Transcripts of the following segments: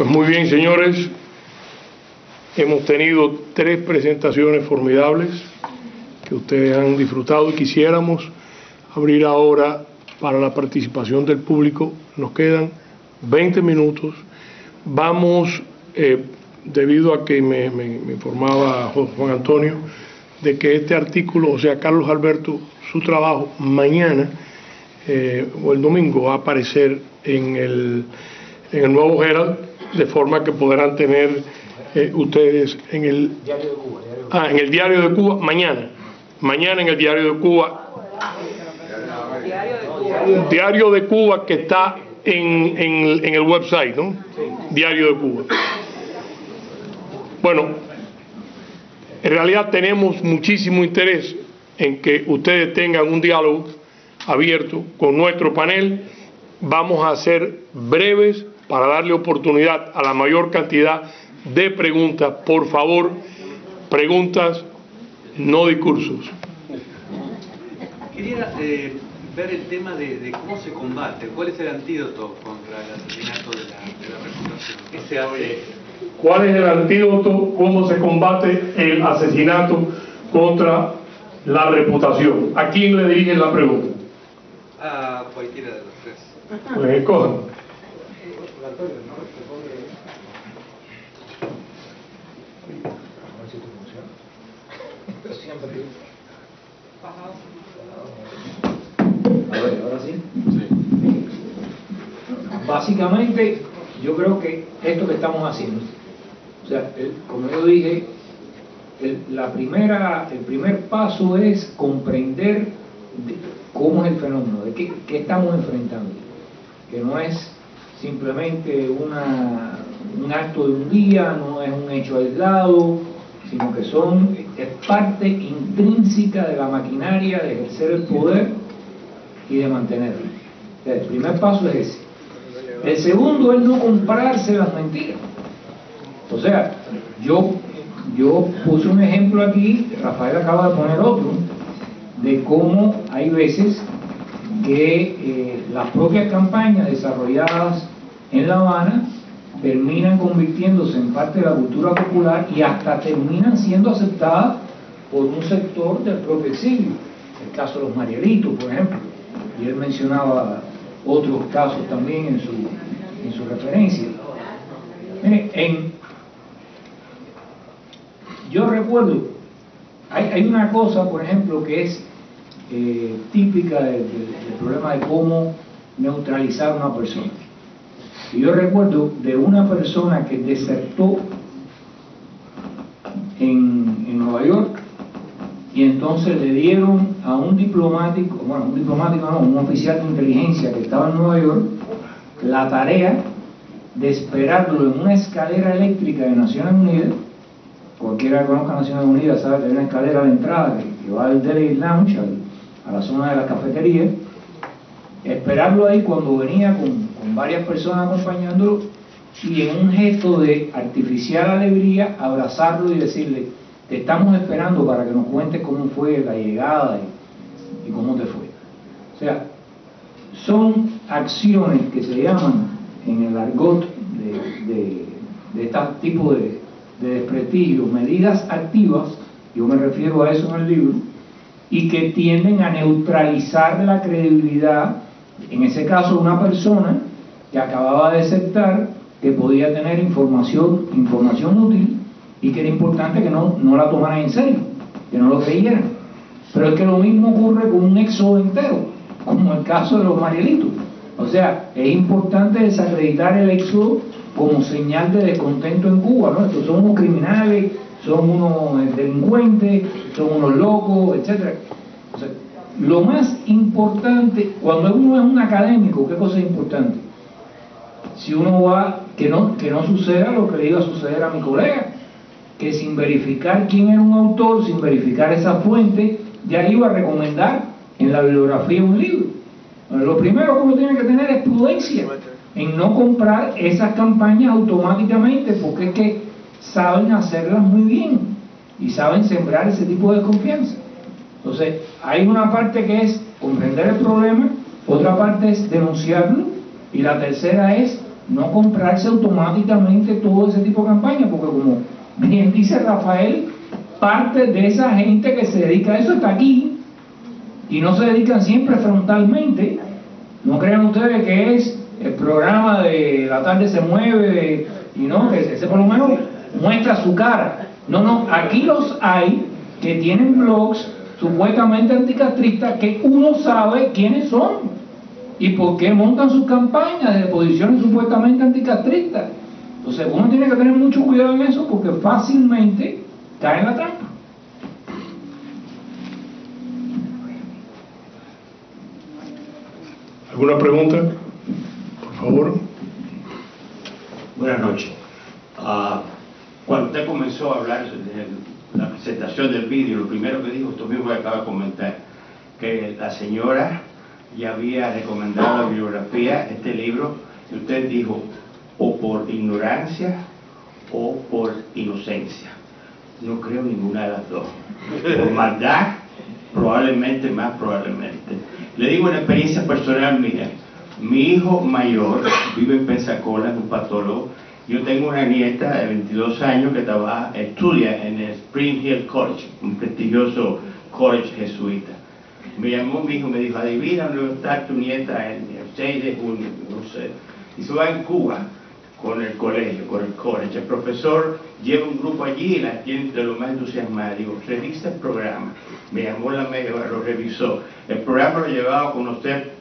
Pues muy bien, señores, hemos tenido 3 presentaciones formidables que ustedes han disfrutado y quisiéramos abrir ahora para la participación del público. Nos quedan 20 minutos. Vamos, debido a que me informaba Juan Antonio, de que este artículo, o sea, Carlos Alberto, su trabajo mañana o el domingo va a aparecer en el Nuevo Herald, de forma que podrán tener ustedes en el Diario de Cuba. En el Diario de Cuba, mañana en el Diario de Cuba. Diario de Cuba, que está en el website, ¿no? Diario de Cuba. Bueno, en realidad tenemos muchísimo interés en que ustedes tengan un diálogo abierto con nuestro panel. Vamos a ser breves para darle oportunidad a la mayor cantidad de preguntas. Por favor, preguntas, no discursos. Quería ver el tema de cómo se combate, cuál es el antídoto contra el asesinato de la reputación. ¿Qué se hace? ¿Cuál es el antídoto? ¿Cómo se combate el asesinato contra la reputación? ¿A quién le dirigen la pregunta? A cualquiera de los tres. Pues escojan. A ver, ahora sí. Básicamente, yo creo que esto que estamos haciendo, o sea, como yo dije, el primer paso es comprender cómo es el fenómeno, de qué estamos enfrentando, que no es simplemente un acto de un día, no es un hecho aislado, sino que es parte intrínseca de la maquinaria de ejercer el poder y de mantenerlo. O sea, el primer paso es ese. El segundo es no comprarse las mentiras. O sea, yo puse un ejemplo aquí, Rafael acaba de poner otro, de cómo hay veces que las propias campañas desarrolladas en La Habana terminan convirtiéndose en parte de la cultura popular y hasta terminan siendo aceptadas por un sector del propio exilio. El caso de los Marielitos, por ejemplo, y él mencionaba otros casos también en su referencia. Yo recuerdo, hay una cosa, por ejemplo, que es típica del problema de cómo neutralizar a una persona. Y yo recuerdo de una persona que desertó en Nueva York, y entonces le dieron a un diplomático, un oficial de inteligencia que estaba en Nueva York, la tarea de esperarlo en una escalera eléctrica de Naciones Unidas. Cualquiera que conozca Naciones Unidas sabe que hay una escalera a la entrada que va del Delegate Lounge a la zona de la cafetería. Esperarlo ahí cuando venía con varias personas acompañándolo, y en un gesto de artificial alegría abrazarlo y decirle: te estamos esperando para que nos cuentes cómo fue la llegada y cómo te fue. O sea, son acciones que se llaman en el argot de este tipo de desprestigio, medidas activas, yo me refiero a eso en el libro, y que tienden a neutralizar la credibilidad, en ese caso una persona que acababa de aceptar que podía tener información útil y que era importante que no la tomaran en serio, que no lo creyeran. Pero es que lo mismo ocurre con un éxodo entero, como el caso de los Marielitos. O sea, es importante desacreditar el éxodo como señal de descontento en Cuba, ¿no? Estos son unos criminales, son unos delincuentes, son unos locos, etc. O sea, lo más importante, cuando uno es un académico, ¿qué cosa es importante? Si uno va, que no suceda lo que le iba a suceder a mi colega, que sin verificar quién era un autor, sin verificar esa fuente, ya iba a recomendar en la bibliografía un libro. Bueno, lo primero que uno tiene que tener es prudencia en no comprar esas campañas automáticamente, porque es que saben hacerlas muy bien y saben sembrar ese tipo de desconfianza. Entonces, hay una parte que es comprender el problema, otra parte es denunciarlo, y la tercera es no comprarse automáticamente todo ese tipo de campaña, porque como bien dice Rafael, parte de esa gente que se dedica a eso está aquí y no se dedican siempre frontalmente. No crean ustedes que es el programa de La Tarde se Mueve y no, que ese por lo menos muestra su cara. No, aquí los hay que tienen blogs supuestamente anticastristas que uno sabe quiénes son y por qué montan sus campañas de posiciones supuestamente anticastristas. Entonces uno tiene que tener mucho cuidado en eso porque fácilmente cae en la trampa. ¿Alguna pregunta? Por favor. Buenas noches. Cuando usted comenzó a hablar de la presentación del vídeo, lo primero que dijo, esto mismo que acaba de comentar, que la señora ya había recomendado la bibliografía, este libro, y usted dijo, o por ignorancia o por inocencia. No creo ninguna de las dos. Por maldad, probablemente, más probablemente. Le digo una experiencia personal mía. Mi hijo mayor vive en Pensacola, es un patólogo. Yo tengo una nieta de 22 años que estudia en el Spring Hill College, un prestigioso college jesuita. Me llamó mi hijo, me dijo, adivina dónde está tu nieta el 6 de junio, no sé. Y se va en Cuba con el colegio, con el college. El profesor lleva un grupo allí y la tiene de lo más entusiasmada. Digo, revisa el programa. Me llamó la media, lo revisó. El programa lo llevaba a conocer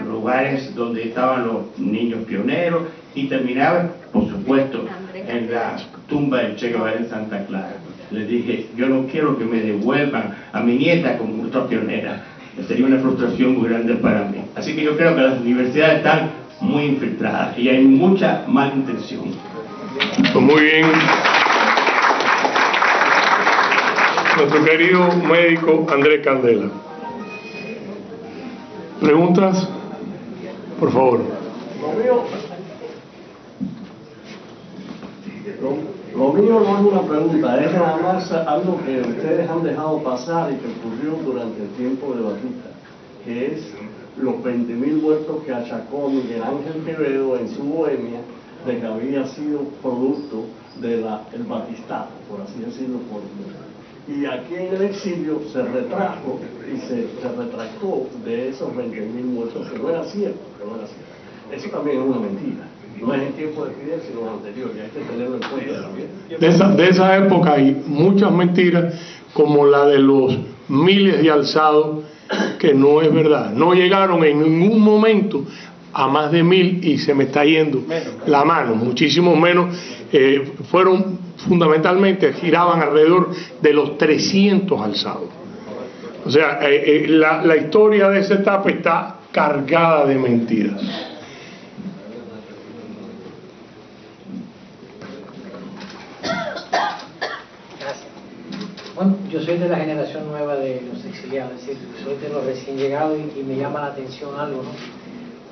lugares donde estaban los niños pioneros y terminaba, por supuesto, en la tumba del Che Guevara en Santa Clara. Le dije, yo no quiero que me devuelvan a mi nieta como otra pionera. Sería una frustración muy grande para mí. Así que yo creo que las universidades están muy infiltradas y hay mucha mala intención. Pues muy bien. Nuestro querido médico Andrés Candela. ¿Preguntas? Por favor. Lo mío no es una pregunta, es nada más algo que ustedes han dejado pasar y que ocurrió durante el tiempo de Batista, que es los 20.000 muertos que achacó Miguel Ángel Quevedo en su Bohemia, de que había sido producto del batistado, por así decirlo. Y aquí en el exilio se retrajo y se retractó de esos 20.000 muertos, que no era cierto, Eso también es una mentira. No es en tiempo de Fidel, sino anterior, y hay que tenerlo en cuenta también. De esa época hay muchas mentiras, como la de los miles de alzados, que no es verdad. No llegaron en ningún momento a más de 1.000 y se me está yendo la mano, muchísimo menos. Fueron fundamentalmente, giraban alrededor de los 300 alzados. O sea, la historia de esa etapa está cargada de mentiras. Bueno, yo soy de la generación nueva de los exiliados, es decir, soy de los recién llegados y me llama la atención algo, ¿no?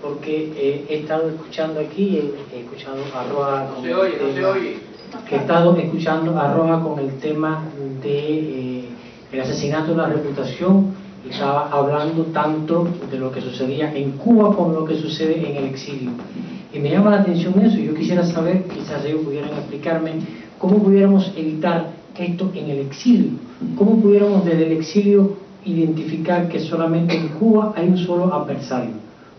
Porque he estado escuchando aquí, he escuchado a Roa con he estado escuchando a Roa con el tema de el asesinato de la reputación, y estaba hablando tanto de lo que sucedía en Cuba como lo que sucede en el exilio. Y me llama la atención eso, y yo quisiera saber, quizás ellos pudieran explicarme, cómo pudiéramos evitar esto en el exilio, cómo pudiéramos desde el exilio identificar que solamente en Cuba hay un solo adversario,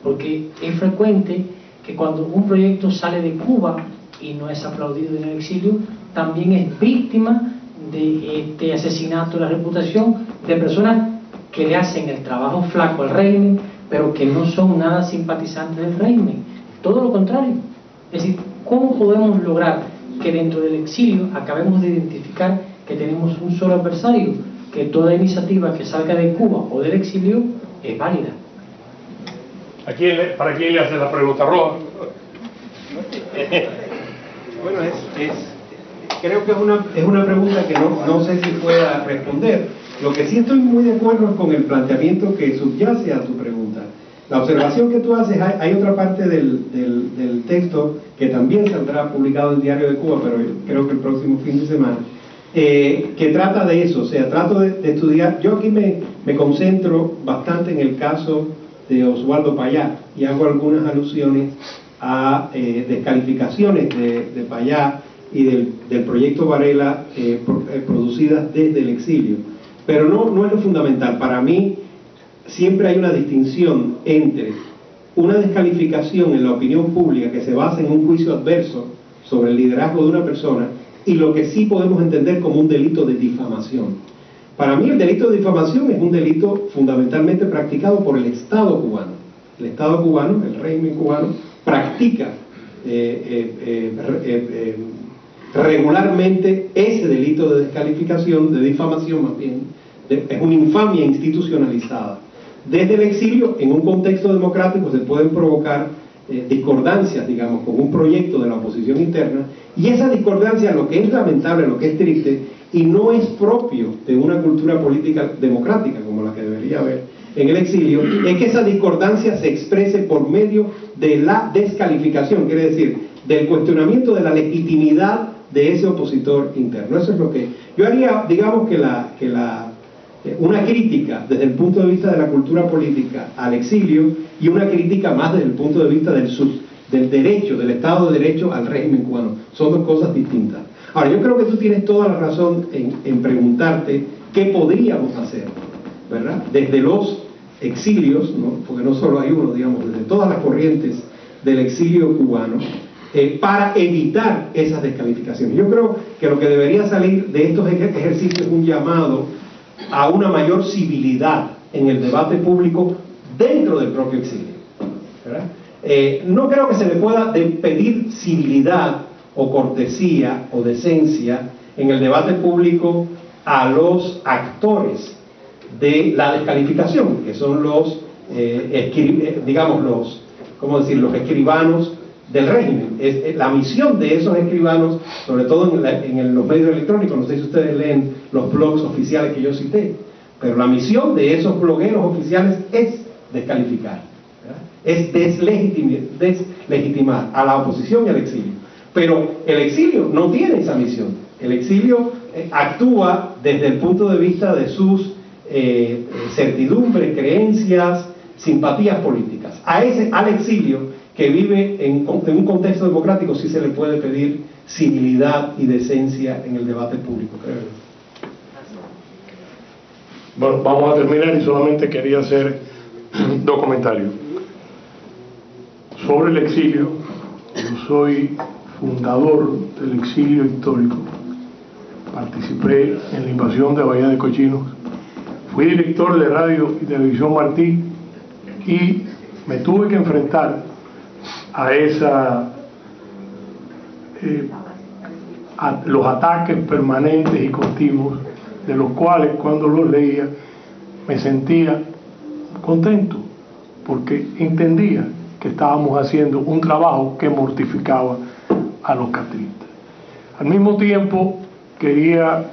porque es frecuente que cuando un proyecto sale de Cuba y no es aplaudido en el exilio, también es víctima de este asesinato de la reputación de personas que le hacen el trabajo flaco al régimen, pero que no son nada simpatizantes del régimen, todo lo contrario. Es decir, ¿cómo podemos lograr que dentro del exilio acabemos de identificar que tenemos un solo adversario, que toda iniciativa que salga de Cuba o del exilio es válida? ¿Para quién le hace la pregunta, Roa? Bueno, creo que es una pregunta que no sé si pueda responder. Lo que sí estoy muy de acuerdo es con el planteamiento que subyace a tu pregunta. La observación que tú haces, hay otra parte del texto que también saldrá publicado en el Diario de Cuba, pero creo que el próximo fin de semana, que trata de eso. O sea, trato de estudiar. Yo aquí me concentro bastante en el caso de Oswaldo Payá y hago algunas alusiones a descalificaciones de Payá y del proyecto Varela producidas desde el exilio. Pero no es lo fundamental. Para mí siempre hay una distinción entre una descalificación en la opinión pública que se basa en un juicio adverso sobre el liderazgo de una persona y lo que sí podemos entender como un delito de difamación. Para mí el delito de difamación es un delito fundamentalmente practicado por el Estado cubano. El Estado cubano, el régimen cubano, practica regularmente ese delito de descalificación, de difamación más bien. Es una infamia institucionalizada. Desde el exilio, en un contexto democrático, se pueden provocar discordancias, digamos, con un proyecto de la oposición interna, y esa discordancia, lo que es lamentable, lo que es triste, y no es propio de una cultura política democrática como la que debería haber en el exilio, es que esa discordancia se exprese por medio de la descalificación, quiere decir, del cuestionamiento de la legitimidad de ese opositor interno. Eso es lo que yo haría, digamos que una crítica desde el punto de vista de la cultura política al exilio y una crítica más desde el punto de vista del derecho, del Estado de Derecho al régimen cubano. Son dos cosas distintas. Ahora, yo creo que tú tienes toda la razón en preguntarte qué podríamos hacer, ¿verdad? Desde los exilios, ¿no? Porque no solo hay uno, digamos, desde todas las corrientes del exilio cubano, para evitar esas descalificaciones. Yo creo que lo que debería salir de estos ejercicios es un llamado a una mayor civilidad en el debate público dentro del propio exilio, ¿verdad? No creo que se le pueda pedir civilidad o cortesía o decencia en el debate público a los actores de la descalificación, que son los los escribanos del régimen. La misión de esos escribanos, sobre todo en los medios electrónicos, no sé si ustedes leen los blogs oficiales que yo cité, pero la misión de esos blogueros oficiales es descalificar, ¿verdad? Es deslegitimar a la oposición y al exilio. Pero el exilio no tiene esa misión. El exilio actúa desde el punto de vista de sus certidumbres, creencias, simpatías políticas. Al exilio que vive en un contexto democrático sí se le puede pedir civilidad y decencia en el debate público, creo. Bueno, vamos a terminar y solamente quería hacer dos comentarios. Sobre el exilio, yo soy fundador del exilio histórico. Participé en la invasión de Bahía de Cochinos. Fui director de Radio y Televisión Martí y me tuve que enfrentar a los ataques permanentes y continuos, de los cuales cuando los leía me sentía contento, porque entendía que estábamos haciendo un trabajo que mortificaba a los castristas. Al mismo tiempo quería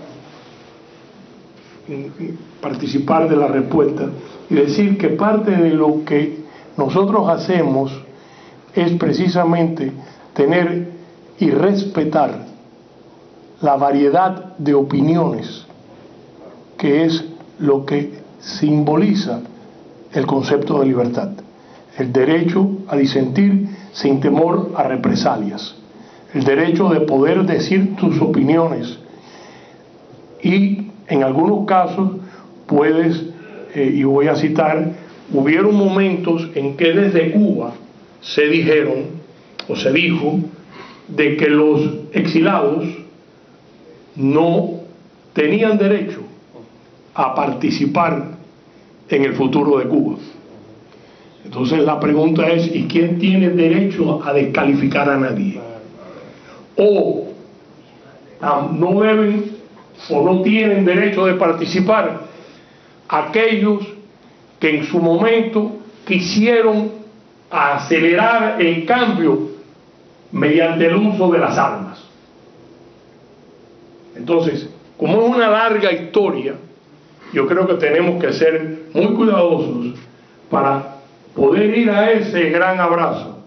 participar de la respuesta y decir que parte de lo que nosotros hacemos es precisamente tener y respetar la variedad de opiniones, que es lo que simboliza el concepto de libertad, el derecho a disentir sin temor a represalias, el derecho de poder decir tus opiniones, y en algunos casos puedes, y voy a citar, hubieron momentos en que desde Cuba se dijeron o se dijo de que los exilados no tenían derecho a participar en el futuro de Cuba. Entonces la pregunta es, ¿y quién tiene derecho a descalificar a nadie? O no deben o no tienen derecho de participar aquellos que en su momento quisieron acelerar el cambio mediante el uso de las armas. Entonces, como es una larga historia, yo creo que tenemos que ser muy cuidadosos para poder ir a ese gran abrazo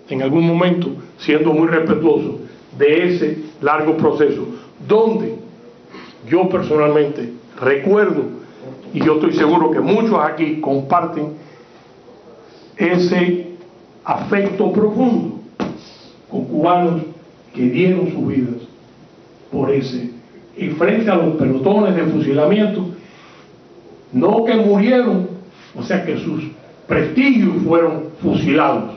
en algún momento, siendo muy respetuoso de ese largo proceso, donde yo personalmente recuerdo, y yo estoy seguro que muchos aquí comparten ese afecto profundo con cubanos que dieron sus vidas por ese, y frente a los pelotones de fusilamiento, no que murieron, o sea que sus prestigios fueron fusilados,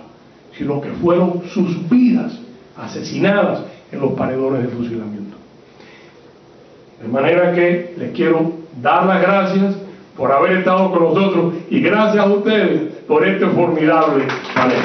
sino que fueron sus vidas asesinadas en los paredones de fusilamiento. De manera que les quiero dar las gracias por haber estado con nosotros y gracias a ustedes por este formidable panel.